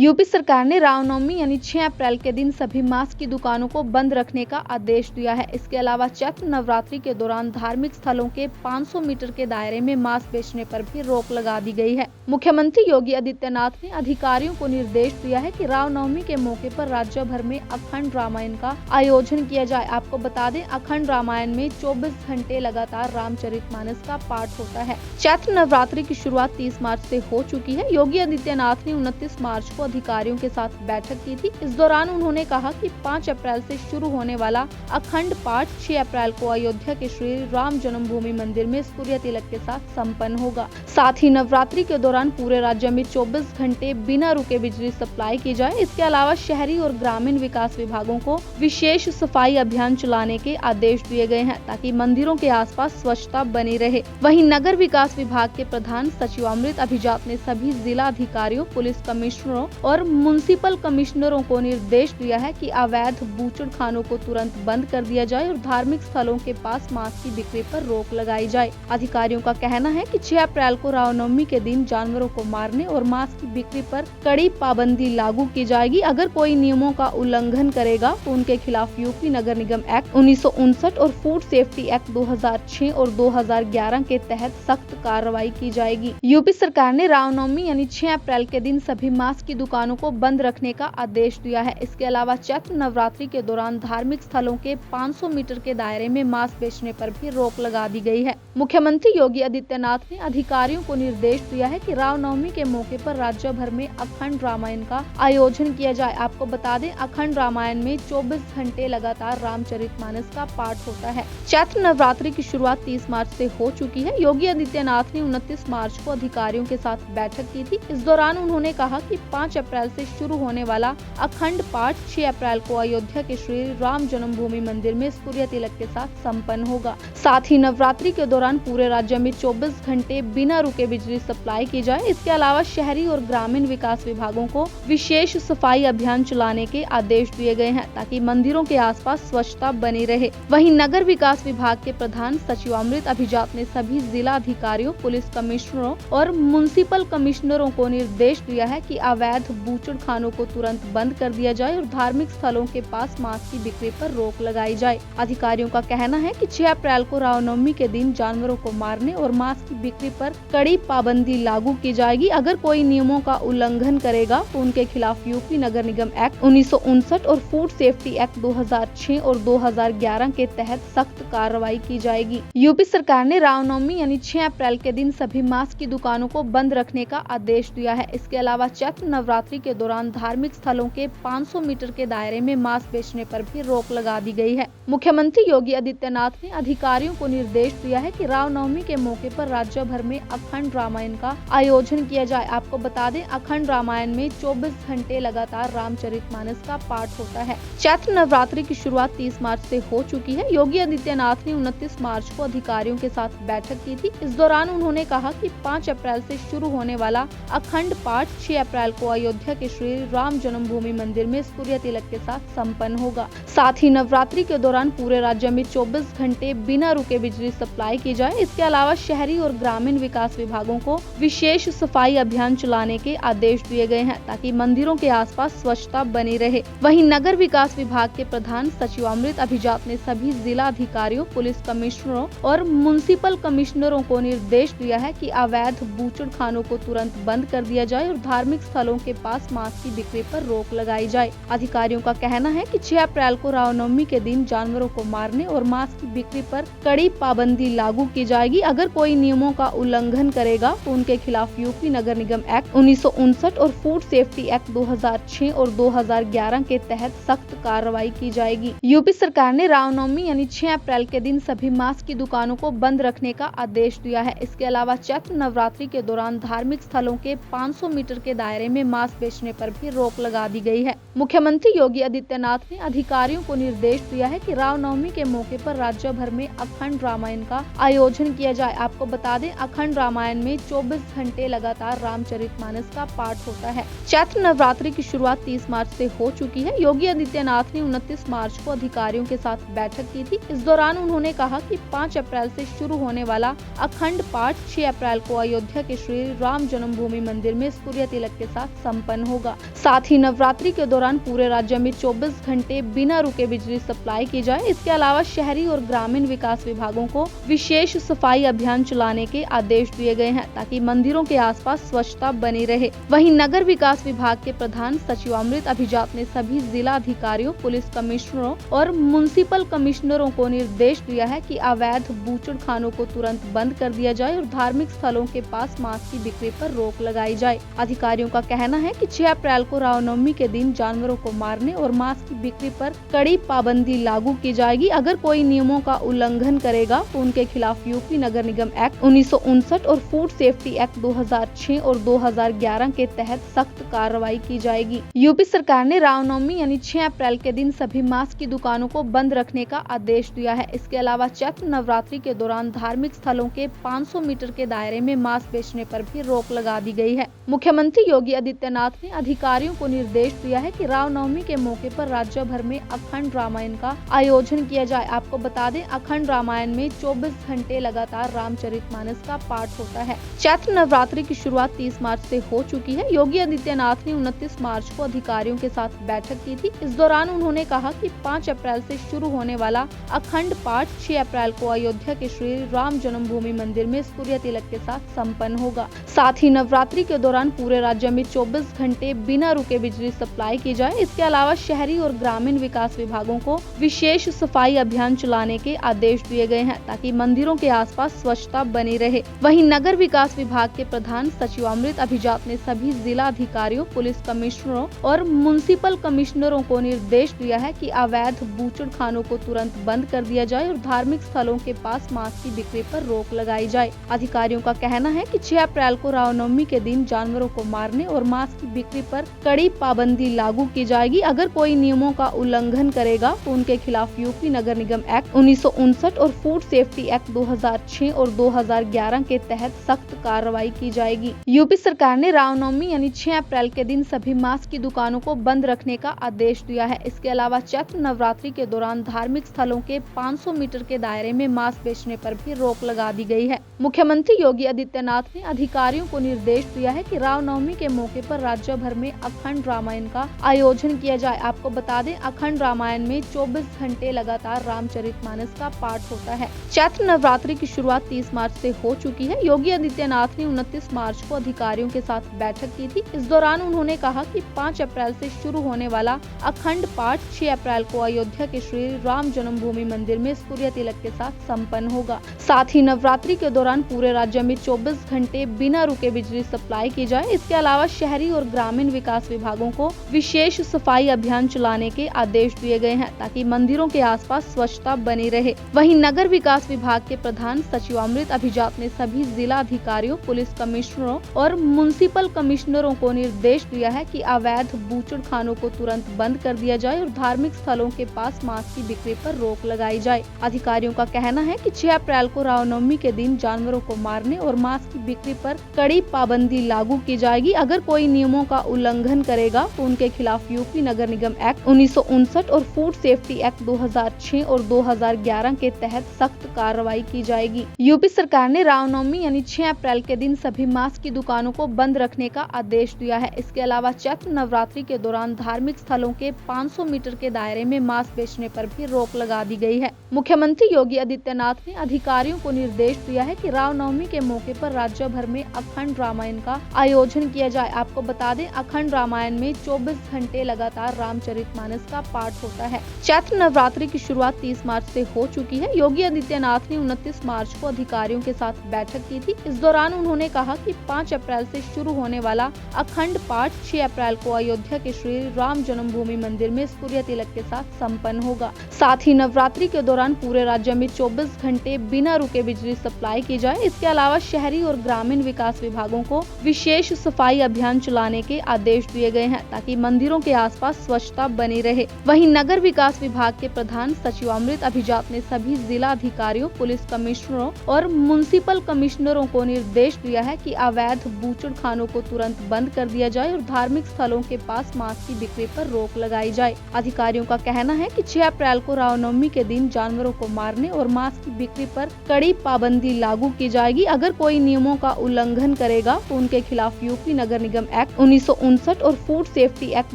UP सरकार ने रामनवमी यानी 6 अप्रैल के दिन सभी मांस की दुकानों को बंद रखने का आदेश दिया है। इसके अलावा चैत्र नवरात्रि के दौरान धार्मिक स्थलों के 500 मीटर के दायरे में मांस बेचने पर भी रोक लगा दी गई है। मुख्यमंत्री योगी आदित्यनाथ ने अधिकारियों को निर्देश दिया है कि रामनवमी के मौके पर राज्य भर में अखंड रामायण का आयोजन किया जाए। आपको बता दें, अखंड रामायण में 24 घंटे लगातार रामचरितमानस का पाठ होता है। चैत्र नवरात्रि की शुरुआत 30 मार्च से हो चुकी है। योगी आदित्यनाथ ने 29 मार्च को अधिकारियों के साथ बैठक की थी। इस दौरान उन्होंने कहा कि 5 अप्रैल से शुरू होने वाला अखंड पाठ 6 अप्रैल को अयोध्या के श्री राम जन्मभूमि मंदिर में सूर्य तिलक के साथ संपन्न होगा। साथ ही नवरात्रि के दौरान पूरे राज्य में 24 घंटे बिना रुके बिजली सप्लाई की जाए। इसके अलावा शहरी और ग्रामीण विकास विभागों को विशेष सफाई अभियान चलाने के आदेश दिए गए हैं ताकि मंदिरों के आसपास स्वच्छता बनी रहे। वहीं नगर विकास विभाग के प्रधान सचिव अमृत अभिजात ने सभी जिला अधिकारियों, पुलिस कमिश्नरों और म्युनिसिपल कमिश्नरों को निर्देश दिया है कि अवैध बूचड़खानों को तुरंत बंद कर दिया जाए और धार्मिक स्थलों के पास मांस की बिक्री पर रोक लगाई जाए। अधिकारियों का कहना है कि 6 अप्रैल को रामनवमी के दिन जानवरों को मारने और मांस की बिक्री पर कड़ी पाबंदी लागू की जाएगी। अगर कोई नियमों का उल्लंघन करेगा तो उनके खिलाफ यूपी नगर निगम एक्ट 1959 और फूड सेफ्टी एक्ट 2006 और 2011 के तहत सख्त कार्रवाई की जाएगी। यूपी सरकार ने रामनवमी यानी 6 अप्रैल के दिन सभी मांस की दुकानों को बंद रखने का आदेश दिया है। इसके अलावा चैत्र नवरात्रि के दौरान धार्मिक स्थलों के 500 मीटर के दायरे में मांस बेचने पर भी रोक लगा दी गई है। मुख्यमंत्री योगी आदित्यनाथ ने अधिकारियों को निर्देश दिया है कि रामनवमी के मौके पर राज्य भर में अखंड रामायण का आयोजन किया जाए। आपको बता दें, अखंड रामायण में 24 घंटे लगातार रामचरितमानस का पाठ होता है। चैत्र नवरात्रि की शुरुआत 30 मार्च से हो चुकी है। योगी आदित्यनाथ ने 29 मार्च को अधिकारियों के साथ बैठक की थी। इस दौरान उन्होंने कहा कि 5 अप्रैल से शुरू होने वाला अखंड पाठ 6 अप्रैल को अयोध्या के श्री राम जन्मभूमि मंदिर में सूर्य तिलक के साथ संपन्न होगा। साथ ही नवरात्रि के दौरान पूरे राज्य में 24 घंटे बिना रुके बिजली सप्लाई की जाए। इसके अलावा शहरी और ग्रामीण विकास विभागों को विशेष सफाई अभियान चलाने के आदेश दिए गए हैं ताकि मंदिरों के आसपास स्वच्छता बनी रहे। वहीं नगर विकास विभाग के प्रधान सचिव अमृत अभिजात ने सभी जिला अधिकारियों, पुलिस कमिश्नरों और म्युनिसिपल कमिश्नरों को निर्देश दिया है कि अवैध बूचड़खानों को तुरंत बंद कर दिया जाए और धार्मिक स्थलों के पास मांस की बिक्री पर रोक लगाई जाए। अधिकारियों का कहना है कि 6 अप्रैल को रामनवमी के दिन जानवरों को मारने और मांस की बिक्री पर कड़ी पाबंदी लागू की जाएगी। अगर कोई नियमों का उल्लंघन करेगा तो उनके खिलाफ यूपी नगर निगम एक्ट 1959 और फूड सेफ्टी एक्ट 2006 और 2011 के तहत सख्त कार्रवाई की जाएगी। यूपी सरकार ने रामनवमी यानी 6 अप्रैल के दिन सभी मांस की दुकानों को बंद रखने का आदेश दिया है। इसके अलावा चैत्र नवरात्रि के दौरान धार्मिक स्थलों के 500 मीटर के दायरे में मांस बेचने पर भी रोक लगा दी गई है। मुख्यमंत्री योगी आदित्यनाथ ने अधिकारियों को निर्देश दिया है कि रामनवमी के मौके पर राज्य भर में अखंड रामायण का आयोजन किया जाए। आपको बता दें, अखंड रामायण में 24 घंटे लगातार रामचरितमानस का पाठ होता है। चैत्र नवरात्रि की शुरुआत 30 मार्च से हो चुकी है। योगी आदित्यनाथ ने 29 मार्च को अधिकारियों के साथ बैठक की थी। इस दौरान उन्होंने कहा कि 5 अप्रैल से शुरू होने वाला अखंड पाठ 6 अप्रैल को अयोध्या के श्री राम जन्मभूमि मंदिर में सूर्य तिलक के साथ संपन्न होगा। साथ ही नवरात्रि के दौरान पूरे राज्य में 24 घंटे बिना रुके बिजली सप्लाई की जाए। इसके अलावा शहरी और ग्रामीण विकास विभागों को विशेष सफाई अभियान चलाने के आदेश दिए गए हैं ताकि मंदिरों के आसपास स्वच्छता बनी रहे। वहीं नगर विकास विभाग के प्रधान सचिव अमृत अभिजात ने सभी जिला अधिकारियों, पुलिस कमिश्नरों और म्युनिसिपल कमिश्नरों को निर्देश दिया है कि अवैध बूचड़खानों को तुरंत बंद कर दिया जाए और धार्मिक स्थलों के पास मांस की बिक्री पर रोक लगाई जाए। अधिकारियों का कहना है कि 6 अप्रैल को रामनवमी के दिन जानवरों को मारने और मांस की बिक्री पर कड़ी पाबंदी लागू की जाएगी। अगर कोई नियमों का उल्लंघन करेगा तो उनके खिलाफ यूपी नगर निगम एक्ट 1959 और फूड सेफ्टी एक्ट 2006 और 2011 के तहत सख्त कार्रवाई की जाएगी। यूपी सरकार ने रामनवमी यानी 6 अप्रैल के दिन सभी मांस की दुकानों को बंद रखने का आदेश दिया है। इसके अलावा चैत्र नवरात्रि के दौरान धार्मिक स्थलों के 500 मीटर के दायरे में मांस बेचने पर भी रोक लगा दी गई है। मुख्यमंत्री योगी आदित्यनाथ ने अधिकारियों को निर्देश दिया है कि रामनवमी के मौके पर राज्य भर में अखंड रामायण का आयोजन किया जाए। आपको बता दें, अखंड रामायण में 24 घंटे लगातार रामचरितमानस का पाठ होता है। चैत्र नवरात्रि की शुरुआत 30 मार्च से हो चुकी है। योगी आदित्यनाथ ने 29 मार्च को अधिकारियों के साथ बैठक की थी। इस दौरान उन्होंने कहा कि 5 अप्रैल से शुरू होने वाला अखंड पाठ 6 अप्रैल को अयोध्या के श्री राम जन्मभूमि मंदिर में सूर्य तिलक के साथ संपन्न होगा। साथ ही नवरात्रि के दौरान पूरे राज्य में 24 घंटे बिना रुके बिजली सप्लाई की जाए। इसके अलावा शहरी और ग्रामीण विकास विभागों को विशेष सफाई अभियान चलाने के आदेश दिए गए हैं ताकि मंदिरों के आसपास स्वच्छता बनी रहे। वहीं नगर विकास विभाग के प्रधान सचिव अमृत अभिजात ने सभी जिला अधिकारियों, पुलिस कमिश्नरों और म्युनिसिपल कमिश्नरों को निर्देश दिया है कि अवैध बूचड़खानों को तुरंत बंद कर दिया जाए और धार्मिक स्थलों के पास मांस की बिक्री पर रोक लगाई जाए। अधिकारियों का कहना है कि 6 अप्रैल को रामनवमी के दिन जानवरों को मारने और मांस की बिक्री पर कड़ी पाबंदी लागू की जाएगी। अगर कोई नियमों का उल्लंघन करेगा तो उनके खिलाफ यूपी नगर निगम एक्ट 1959 और फूड सेफ्टी एक्ट 2006 और 2011 के तहत सख्त कार्रवाई की जाएगी। यूपी सरकार ने रामनवमी यानी 6 अप्रैल के दिन सभी मांस की दुकानों को बंद रखने का आदेश दिया है। इसके अलावा चैत्र नवरात्रि के दौरान धार्मिक स्थलों के 500 मीटर के दायरे में मांस बेचने पर भी रोक लगा दी गई है। मुख्यमंत्री योगी आदित्यनाथ ने अधिकारियों को निर्देश दिया है कि रामनवमी के मौके पर राज्य भर में अखंड रामायण का आयोजन किया जाए। आपको बता दें, अखंड रामायण में 24 घंटे लगातार रामचरितमानस का पाठ होता है। चैत्र नवरात्रि की शुरुआत 30 मार्च से हो चुकी है। योगी आदित्यनाथ ने 29 मार्च को अधिकारियों के साथ बैठक की थी। इस दौरान उन्होंने कहा कि 5 अप्रैल से शुरू होने वाला अखंड पाठ 6 अप्रैल को अयोध्या के श्री राम जन्मभूमि मंदिर में सूर्य तिलक के साथ संपन्न होगा। साथ ही नवरात्रि के दौरान पूरे राज्य में 24 घंटे बिना रुके बिजली सप्लाई की जाए। इसके अलावा शहरी और ग्रामीण विकास विभागों को विशेष सफाई अभियान चलाने के आदेश दिए गए हैं ताकि मंदिरों के आसपास स्वच्छता बनी रहे। वहीं नगर विकास विभाग के प्रधान सचिव अमृत अभिजात ने सभी जिला अधिकारियों, पुलिस कमिश्नरों और म्युनिसिपल कमिश्नरों को निर्देश दिया है कि अवैध बूचड़खानों को तुरंत बंद कर दिया जाए और धार्मिक स्थलों के पास मांस की बिक्री पर रोक लगाई जाए। अधिकारियों का कहना है कि 6 अप्रैल को रामनवमी के दिन जानवरों को मारने और मांस की बिक्री पर कड़ी पाबंदी लागू की जाएगी। अगर कोई नियमों का उल्लंघन करेगा तो उनके खिलाफ यूपी नगर निगम एक्ट 1959 और फूड सेफ्टी एक्ट 2006 और 2011 के तहत सख्त कार्रवाई की जाएगी। यूपी सरकार ने रामनवमी यानी 6 अप्रैल के दिन सभी मांस की दुकानों को बंद रखने का आदेश दिया है। इसके अलावा चैत्र नवरात्रि के दौरान धार्मिक स्थलों के 500 मीटर के दायरे में मांस बेचने पर भी रोक लगा दी गई है। मुख्यमंत्री योगी आदित्यनाथ ने अधिकारियों को निर्देश दिया है कि रामनवमी के मौके पर राज्य भर में अखंड रामायण का आयोजन किया जाए। आपको बता दें, अखंड रामायण में 24 घंटे लगातार रामचरितमानस का पाठ होता है। चैत्र नवरात्रि की शुरुआत 30 मार्च से हो चुकी है। योगी आदित्यनाथ ने 29 मार्च को अधिकारियों के साथ बैठक की थी। इस दौरान उन्होंने कहा कि 5 अप्रैल से शुरू होने वाला अखंड पाठ 6 अप्रैल को अयोध्या के श्री राम जन्मभूमि मंदिर में सूर्य तिलक के साथ संपन्न होगा। साथ ही नवरात्रि के दौरान पूरे राज्य में 24 घंटे बिना रुके बिजली सप्लाई की जाए। इसके अलावा शहरी और ग्रामीण विकास विभागों को विशेष सफाई अभियान चलाने के आदेश दिए गए हैं ताकि मंदिरों के आसपास स्वच्छता बनी रहे। वहीं नगर विकास विभाग के प्रधान सचिव अमृत अभिजात ने सभी जिला अधिकारियों, पुलिस कमिश्नरों और म्युनिसिपल कमिश्नरों को निर्देश दिया है कि अवैध बूचड़खानों को तुरंत बंद कर दिया जाए और धार्मिक स्थलों के पास मांस की बिक्री पर रोक लगाई जाए। अधिकारियों का कहना है कि 6 अप्रैल को रामनवमी के दिन जानवरों को मारने और मांस की बिक्री पर कड़ी पाबंदी लागू की जाएगी। अगर कोई नियमों का उल्लंघन करेगा तो उनके खिलाफ यूपी नगर निगम एक्ट 1959 और फूड सेफ्टी एक्ट 2006 और 2011 के तहत सख्त कार्रवाई की जाएगी। यूपी सरकार ने रामनवमी यानी 6 अप्रैल के दिन सभी मांस की दुकानों को बंद रखने का आदेश दिया है। इसके अलावा चैत्र नवरात्रि के दौरान धार्मिक स्थलों के 500 मीटर के दायरे में मांस बेचने पर भी रोक लगा दी गई है। मुख्यमंत्री योगी आदित्यनाथ ने अधिकारियों को निर्देश दिया है कि रामनवमी के मौके पर राज्य भर में अखंड रामायण का आयोजन किया जाए। आपको बता दें, अखंड रामायण में 24 घंटे लगातार रामचरितमानस का पाठ होता है। चैत्र नवरात्रि की शुरुआत 30 मार्च से हो चुकी है। योगी आदित्यनाथ ने 29 मार्च को अधिकारियों के साथ बैठक की थी। इस दौरान उन्होंने कहा कि 5 अप्रैल से शुरू होने वाला अखंड पाठ 6 अप्रैल को अयोध्या के श्री राम जन्मभूमि मंदिर में सूर्य तिलक के साथ संपन्न होगा। साथ ही नवरात्रि के दौरान पूरे राज्य में 24 घंटे बिना रुके बिजली सप्लाई की जाए। इसके अलावा शहरी और ग्रामीण विकास विभागों को विशेष सफाई अभियान चलाने के आदेश दिए गए हैं ताकि मंदिरों के आसपास स्वच्छता बनी रहे। वहीं नगर विकास विभाग के प्रधान सचिव अमृत अभिजात ने सभी जिला अधिकारियों, पुलिस कमिश्नरों और म्युनिसिपल कमिश्नरों को निर्देश दिया है कि अवैध बूचड़खानों को तुरंत बंद कर दिया जाए और धार्मिक स्थलों के पास मांस की बिक्री पर रोक लगाई जाए। अधिकारियों का कहना है कि 6 अप्रैल को रामनवमी के दिन जानवरों को मारने और मांस की बिक्री पर कड़ी पाबंदी लागू की जाएगी। अगर कोई नियमों का उल्लंघन करेगा तो उनके खिलाफ यूपी नगर निगम एक्ट 1959 और फूड सेफ्टी एक्ट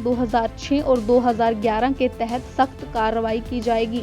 2006 और 2011 के तहत सख्त कार्रवाई की जाएगी।